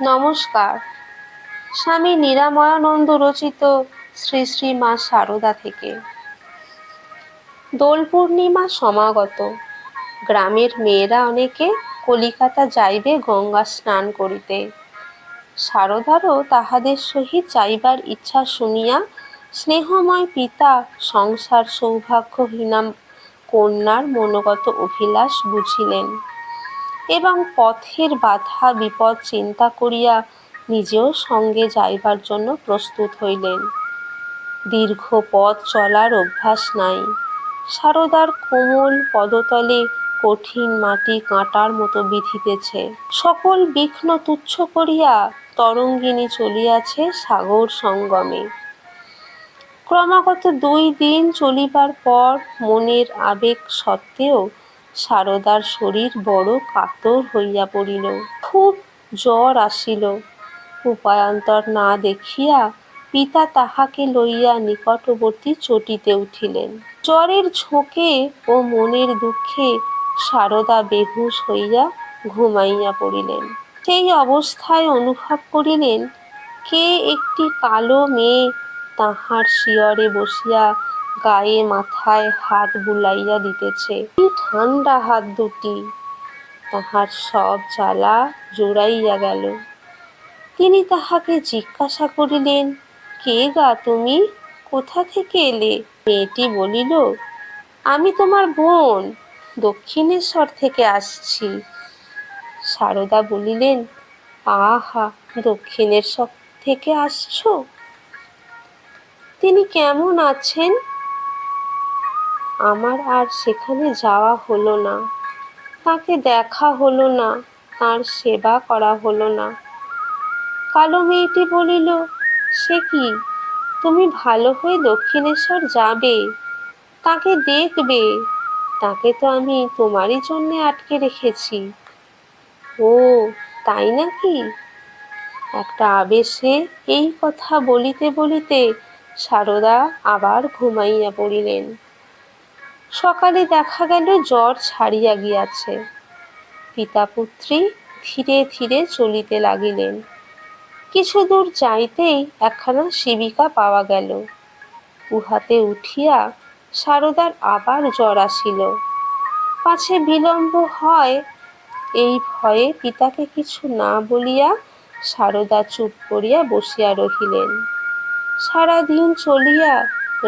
নমস্কার। স্বামী নিরাময়ানন্দ রচিত শ্রী শ্রী মা সারদা থেকে। দোল পূর্ণিমা সমাগত। গ্রামের মেয়েরা অনেকে কলিকাতা যাইবে গঙ্গা স্নান করিতে। সারদারও তাহাদের সহিত যাইবার ইচ্ছা শুনিয়া স্নেহময় পিতা সংসার সৌভাগ্যহীনা কন্যার মনোগত অভিলাষ বুঝিলেন এবং পথের বাধা বিপদ চিন্তা করিয়া নিজেও সঙ্গে যাইবার জন্য প্রস্তুত হইলেন। দীর্ঘ পথ চলার অভ্যাস নাই। সারদার কোমল পদতলে কঠিন মাটি কাঁটার মতো বিঁধিতেছে। সকল বিঘ্ন তুচ্ছ করিয়া তরঙ্গিনী চলিয়াছে সাগর সঙ্গমে। ক্রমাগত 2 দিন চলিবার পর মনের আবেগ সত্ত্বেও সারদার শরীর বড় কাতর হইয়া পড়িল। খুব জ্বর আসিল। উপায়ান্তর না দেখিয়া পিতা তাহাকে লইয়া নিকটবর্তী চটিতে উঠিলেন। জ্বরের ঝোঁকে ও মনের দুঃখে সারদা বেহুশ হইয়া ঘুমাইয়া পড়িলেন। সেই অবস্থায় অনুভব করিলেন কে একটি কালো মেয়ে তাহার শিয়রে বসিয়া গায়ে মাথায় হাত বুলাইয়া দিতেছে। কি ঠান্ডা হাত দুটি! তাহার সব জ্বালা জুড়াইয়া গেল। তিনি তাহাকে জিজ্ঞাসা করিলেন, কে গা তুমি? কোথা থেকে এলে? মেয়েটি বলিল, আমি তোমার বোন, দক্ষিণেশ্বর থেকে আসছি। সারদা বলিলেন, আহা, দক্ষিণেশ্বর থেকে আসছো? তিনি কেমন আছেন? আমার আর সেখানে যাওয়া হলো না। তাকে দেখা হলো না, তাঁর সেবা করা হলো না। কালো মেয়েটি বলিল, সে কি, তুমি ভালো হয়ে দক্ষিণেশ্বর যাবে, তাকে দেখবে? তাকে তো আমি তোমারই জন্যে আটকে রেখেছি। ও তাই নাকি? একটা আবেশে এই কথা বলিতে বলিতে সারদা আবার ঘুমাইয়া পড়িলেন। সকালে দেখা গেল জ্বর ছাড়িয়া গিয়াছে। পিতা পুত্রী ধীরে ধীরে চলিতে লাগিলেন। কিছু দূর যাইতেই একখানা শিবিকা পাওয়া গেল। উহাতে উঠিয়া সারদার আবার জ্বর আসিল। পাছে বিলম্ব হয় এই ভয়ে পিতাকে কিছু না বলিয়া সারদা চুপ করিয়া বসিয়া রহিলেন। সারাদিন চলিয়া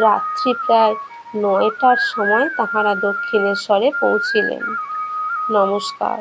রাত্রি প্রায় 9টার সময় তাহারা দক্ষিণেশ্বরে পৌঁছিলেন। নমস্কার।